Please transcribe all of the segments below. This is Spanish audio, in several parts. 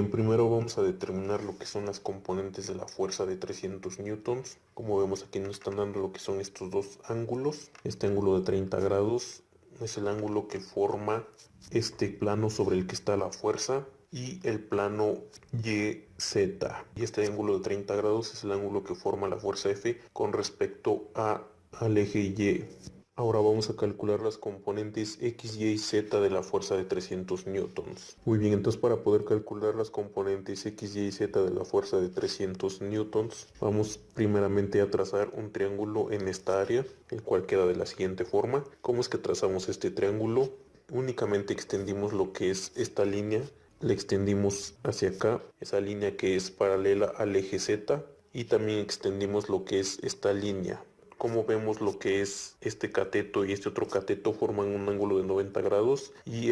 bien, primero vamos a determinar lo que son las componentes de la fuerza de 300 newtons. Como vemos aquí nos están dando lo que son estos dos ángulos. Este ángulo de 30 grados es el ángulo que forma este plano sobre el que está la fuerza y el plano YZ. Y este ángulo de 30 grados es el ángulo que forma la fuerza F con respecto al eje Y. Ahora vamos a calcular las componentes X, Y y Z de la fuerza de 300 newtons. Muy bien, entonces para poder calcular las componentes X, Y y Z de la fuerza de 300 newtons, vamos primeramente a trazar un triángulo en esta área, el cual queda de la siguiente forma. ¿Cómo es que trazamos este triángulo? Únicamente extendimos lo que es esta línea, le extendimos hacia acá, esa línea que es paralela al eje Z, y también extendimos lo que es esta línea. Como vemos, lo que es este cateto y este otro cateto forman un ángulo de 90 grados y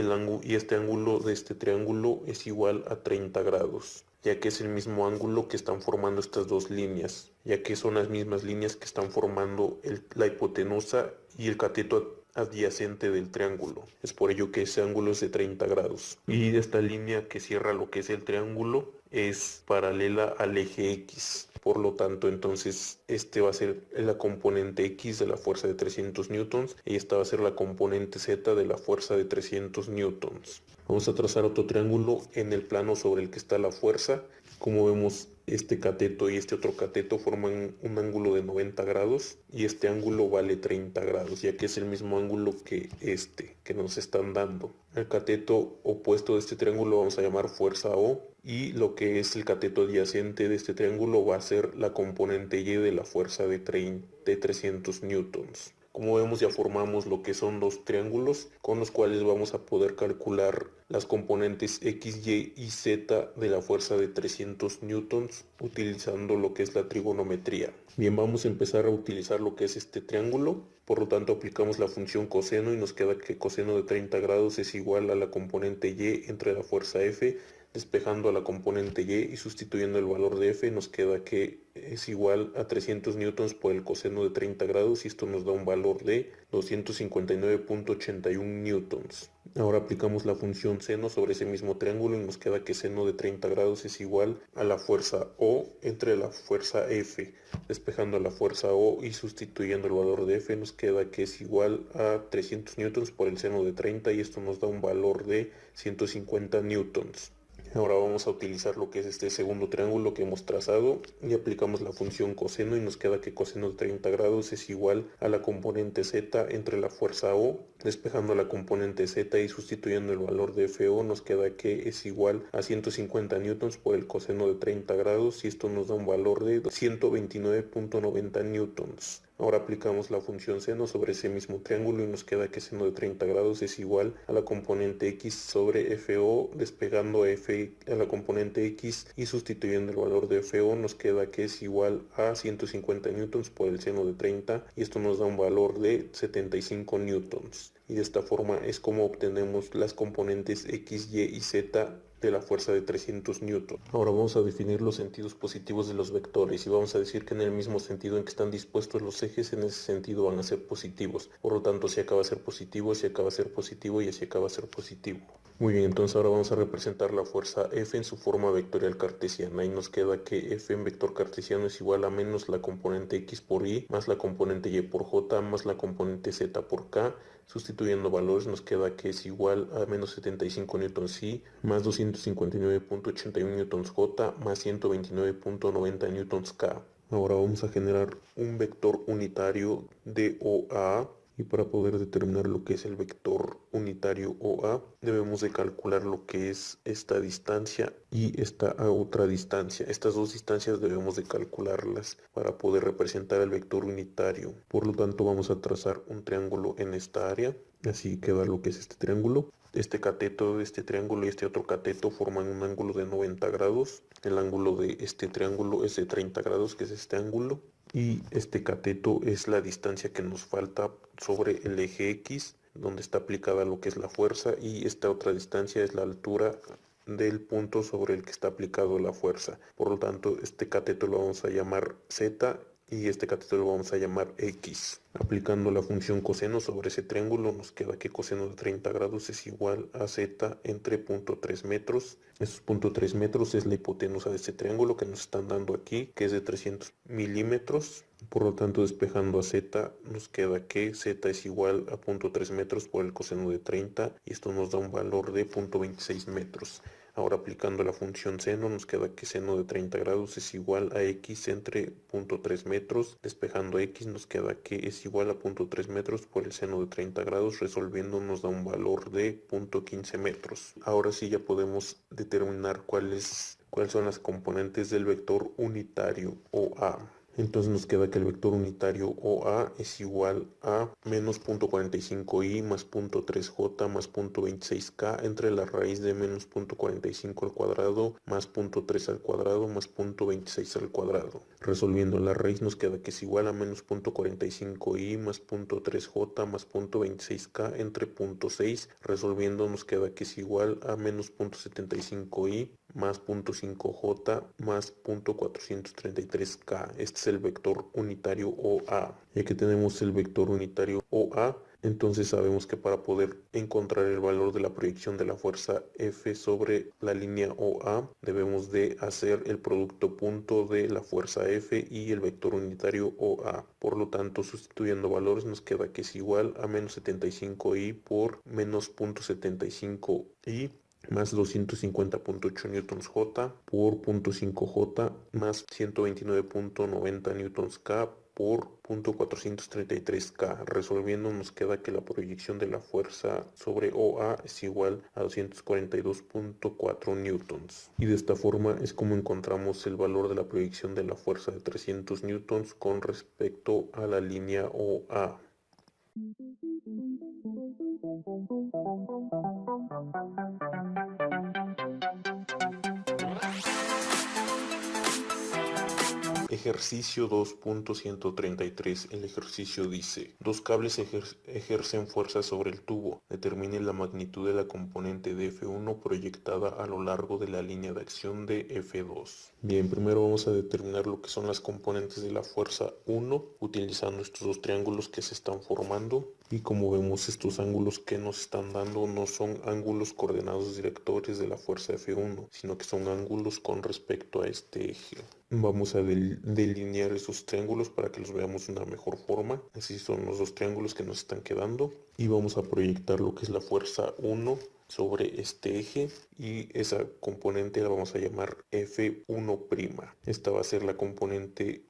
este ángulo de este triángulo es igual a 30 grados, ya que es el mismo ángulo que están formando estas dos líneas, ya que son las mismas líneas que están formando la hipotenusa y el cateto adyacente del triángulo. Es por ello que ese ángulo es de 30 grados. Y esta línea que cierra lo que es el triángulo es paralela al eje X. Por lo tanto, entonces, este va a ser la componente X de la fuerza de 300 newtons y esta va a ser la componente Z de la fuerza de 300 newtons. Vamos a trazar otro triángulo en el plano sobre el que está la fuerza. Como vemos, este cateto y este otro cateto forman un ángulo de 90 grados y este ángulo vale 30 grados, ya que es el mismo ángulo que este que nos están dando. El cateto opuesto de este triángulo vamos a llamar fuerza O y lo que es el cateto adyacente de este triángulo va a ser la componente Y de la fuerza de 300 newtons. Como vemos, ya formamos lo que son dos triángulos con los cuales vamos a poder calcular las componentes X, Y y Z de la fuerza de 300 newtons utilizando lo que es la trigonometría. Bien, vamos a empezar a utilizar lo que es este triángulo. Por lo tanto, aplicamos la función coseno y nos queda que coseno de 30 grados es igual a la componente Y entre la fuerza F. Despejando a la componente Y sustituyendo el valor de F, nos queda que es igual a 300 newtons por el coseno de 30 grados y esto nos da un valor de 259.81 newtons. Ahora aplicamos la función seno sobre ese mismo triángulo y nos queda que seno de 30 grados es igual a la fuerza O entre la fuerza F. Despejando a la fuerza O y sustituyendo el valor de F, nos queda que es igual a 300 newtons por el seno de 30 y esto nos da un valor de 150 newtons. Ahora vamos a utilizar lo que es este segundo triángulo que hemos trazado y aplicamos la función coseno y nos queda que coseno de 30 grados es igual a la componente Z entre la fuerza O. Despejando la componente Z y sustituyendo el valor de FO nos queda que es igual a 150 newtons por el coseno de 30 grados y esto nos da un valor de 129.90 newtons. Ahora aplicamos la función seno sobre ese mismo triángulo y nos queda que seno de 30 grados es igual a la componente X sobre FO, despegando a F a la componente X y sustituyendo el valor de FO nos queda que es igual a 150 newtons por el seno de 30 y esto nos da un valor de 75 newtons. Y de esta forma es como obtenemos las componentes X, Y y Z de la fuerza de 300 newton. Ahora vamos a definir los sentidos positivos de los vectores y vamos a decir que en el mismo sentido en que están dispuestos los ejes, en ese sentido van a ser positivos. Por lo tanto, si acaba a ser positivo, si acaba a ser positivo y si acaba a ser positivo. Muy bien, entonces ahora vamos a representar la fuerza F en su forma vectorial cartesiana y nos queda que F en vector cartesiano es igual a menos la componente X por Y más la componente Y por J más la componente Z por K. Sustituyendo valores nos queda que es igual a menos 75 newtons Y más 259.81 newtons J más 129.90 newtons K. Ahora vamos a generar un vector unitario de OA y para poder determinar lo que es el vector unitario OA debemos de calcular lo que es esta distancia y esta otra distancia. Estas dos distancias debemos de calcularlas para poder representar el vector unitario. Por lo tanto vamos a trazar un triángulo en esta área. Así queda lo que es este triángulo. Este cateto de este triángulo y este otro cateto forman un ángulo de 90 grados. El ángulo de este triángulo es de 30 grados, que es este ángulo. Y este cateto es la distancia que nos falta sobre el eje X, donde está aplicada lo que es la fuerza. Y esta otra distancia es la altura del punto sobre el que está aplicado la fuerza. Por lo tanto, este cateto lo vamos a llamar Z y este cateto lo vamos a llamar X. Aplicando la función coseno sobre ese triángulo nos queda que coseno de 30 grados es igual a z entre 0.3 metros. Esos 0.3 metros es la hipotenusa de este triángulo que nos están dando aquí, que es de 300 milímetros. Por lo tanto, despejando a z, nos queda que z es igual a 0.3 metros por el coseno de 30 y esto nos da un valor de 0.26 metros. Ahora aplicando la función seno nos queda que seno de 30 grados es igual a x entre 0.3 metros. Despejando x nos queda que es igual a 0.3 metros por el seno de 30 grados. Resolviendo nos da un valor de 0.15 metros. Ahora sí ya podemos determinar cuáles son las componentes del vector unitario OA. Entonces nos queda que el vector unitario OA es igual a menos 0.45i más 0.3j más 0.26k entre la raíz de menos 0.45 al cuadrado más 0.3 al cuadrado más 0.26 al cuadrado. Resolviendo la raíz nos queda que es igual a menos 0.45i más 0.3j más 0.26k entre 0.6. Resolviendo nos queda que es igual a menos 0.75i más 0.5j más 0.433k. Este es el vector unitario OA. Ya que tenemos el vector unitario OA, entonces sabemos que para poder encontrar el valor de la proyección de la fuerza F sobre la línea OA, debemos de hacer el producto punto de la fuerza F y el vector unitario OA. Por lo tanto, sustituyendo valores nos queda que es igual a menos 75i por menos 0.75i más 250.8 newtons J por 0.5 J más 129.90 newtons K por 0.433K. Resolviendo nos queda que la proyección de la fuerza sobre OA es igual a 242.4 newtons. Y de esta forma es como encontramos el valor de la proyección de la fuerza de 300 newtons con respecto a la línea OA. Ejercicio 2.133. El ejercicio dice: dos cables ejercen fuerza sobre el tubo. Determine la magnitud de la componente de F1 proyectada a lo largo de la línea de acción de F2. Bien, primero vamos a determinar lo que son las componentes de la fuerza 1 utilizando estos dos triángulos que se están formando. Y como vemos, estos ángulos que nos están dando no son ángulos coordenados directores de la fuerza F1, sino que son ángulos con respecto a este eje. Vamos a delinear esos triángulos para que los veamos de una mejor forma. Así son los dos triángulos que nos están quedando. Y vamos a proyectar lo que es la fuerza 1 sobre este eje y esa componente la vamos a llamar F1'. Esta va a ser la componente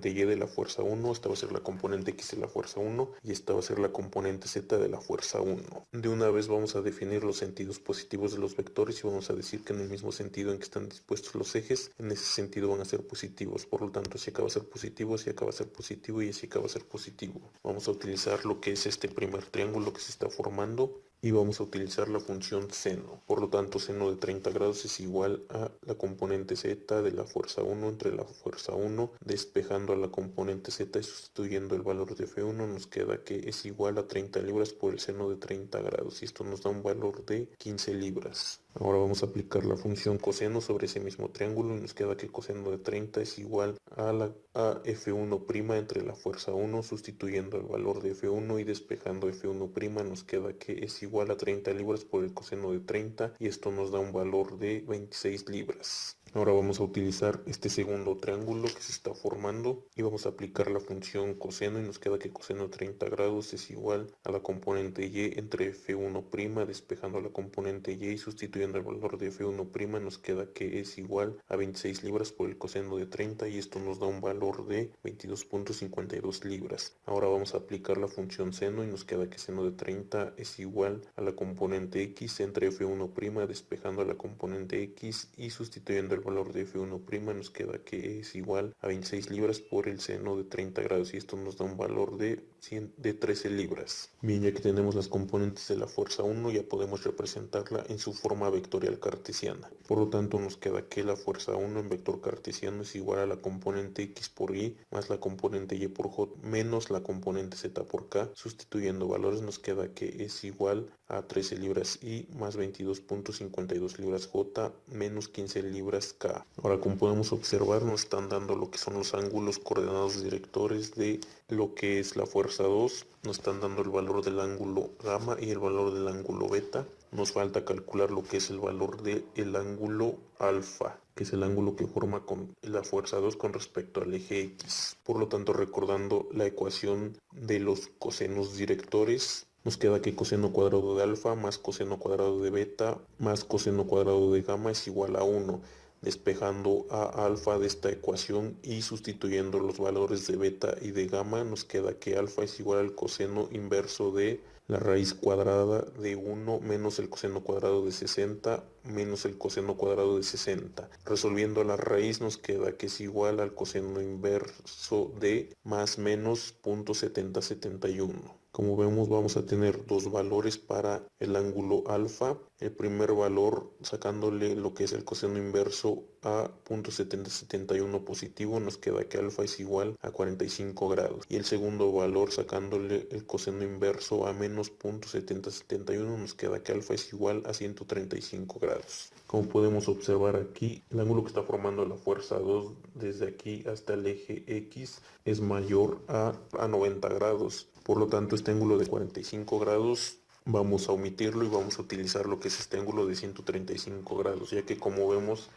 Y de la fuerza 1, esta va a ser la componente X de la fuerza 1 y esta va a ser la componente Z de la fuerza 1. De una vez vamos a definir los sentidos positivos de los vectores y vamos a decir que en el mismo sentido en que están dispuestos los ejes, en ese sentido van a ser positivos. Por lo tanto, si acá va a ser positivo, si acá va a ser positivo y si acá va a ser positivo. Vamos a utilizar lo que es este primer triángulo que se está formando y vamos a utilizar la función seno. Por lo tanto, seno de 30 grados es igual a la componente Z de la fuerza 1 entre la fuerza 1. Despejando a la componente Z y sustituyendo el valor de F1 nos queda que es igual a 30 libras por el seno de 30 grados y esto nos da un valor de 15 libras. Ahora vamos a aplicar la función coseno sobre ese mismo triángulo y nos queda que coseno de 30 es igual a F1' entre la fuerza 1, sustituyendo el valor de F1 y despejando F1' nos queda que es igual a 30 libras por el coseno de 30 y esto nos da un valor de 26 libras. Ahora vamos a utilizar este segundo triángulo que se está formando y vamos a aplicar la función coseno y nos queda que coseno de 30 grados es igual a la componente Y entre F1', despejando la componente Y y sustituyendo el valor de F1' nos queda que es igual a 26 libras por el coseno de 30 y esto nos da un valor de 22.52 libras. Ahora vamos a aplicar la función seno y nos queda que seno de 30 es igual a la componente X entre F1', despejando la componente X y sustituyendo el valor de F1' nos queda que es igual a 26 libras por el seno de 30 grados y esto nos da un valor de 13 libras. Bien, ya que tenemos las componentes de la fuerza 1 ya podemos representarla en su forma vectorial cartesiana. Por lo tanto nos queda que la fuerza 1 en vector cartesiano es igual a la componente X por Y más la componente Y por J menos la componente Z por K. Sustituyendo valores nos queda que es igual a 13 libras Y más 22.52 libras J menos 15 libras libras K. Ahora, como podemos observar, nos están dando lo que son los ángulos coordenados directores de lo que es la fuerza 2. Nos están dando el valor del ángulo gamma y el valor del ángulo beta. Nos falta calcular lo que es el valor del ángulo alfa, que es el ángulo que forma con la fuerza 2 con respecto al eje X. Por lo tanto, recordando la ecuación de los cosenos directores, nos queda que coseno cuadrado de alfa más coseno cuadrado de beta más coseno cuadrado de gamma es igual a 1. Despejando a alfa de esta ecuación y sustituyendo los valores de beta y de gamma, nos queda que alfa es igual al coseno inverso de la raíz cuadrada de 1 menos el coseno cuadrado de 60 menos el coseno cuadrado de 60. Resolviendo la raíz nos queda que es igual al coseno inverso de más menos 0.7071. Como vemos, vamos a tener dos valores para el ángulo alfa. El primer valor, sacándole lo que es el coseno inverso a 0.7071 positivo, nos queda que alfa es igual a 45 grados. Y el segundo valor, sacándole el coseno inverso a menos 0.7071, nos queda que alfa es igual a 135 grados. Como podemos observar aquí, el ángulo que está formando la fuerza 2 desde aquí hasta el eje X es mayor a 90 grados. Por lo tanto, este ángulo de 45 grados vamos a omitirlo y vamos a utilizar lo que es este ángulo de 135 grados, ya que como vemos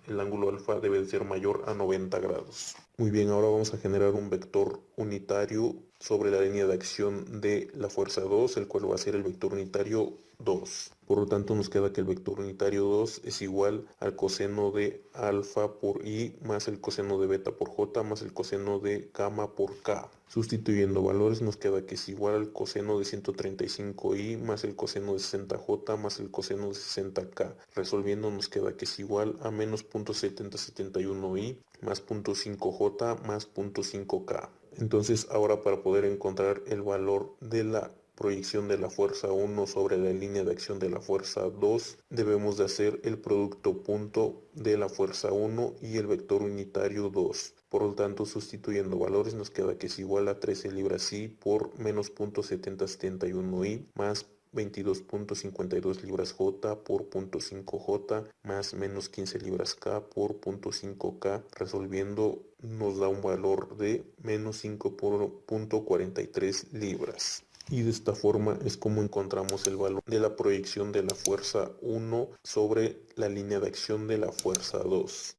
el ángulo alfa debe de ser mayor a 90 grados. Muy bien, ahora vamos a generar un vector unitario sobre la línea de acción de la fuerza 2, el cual va a ser el vector unitario 2. Por lo tanto, nos queda que el vector unitario 2 es igual al coseno de alfa por i más el coseno de beta por j más el coseno de gamma por k. Sustituyendo valores nos queda que es igual al coseno de 135i más el coseno de 60j más el coseno de 60k. Resolviendo nos queda que es igual a menos 0.7071i más 0.5j más 0.5k. Entonces, ahora para poder encontrar el valor de la proyección de la fuerza 1 sobre la línea de acción de la fuerza 2, debemos de hacer el producto punto de la fuerza 1 y el vector unitario 2. Por lo tanto, sustituyendo valores nos queda que es igual a 13 libras i por menos 0.7071i más 22.52 libras j por 0.5j más menos 15 libras k por 0.5k. Resolviendo nos da un valor de menos 5.43 libras. Y de esta forma es como encontramos el valor de la proyección de la fuerza 1 sobre la línea de acción de la fuerza 2.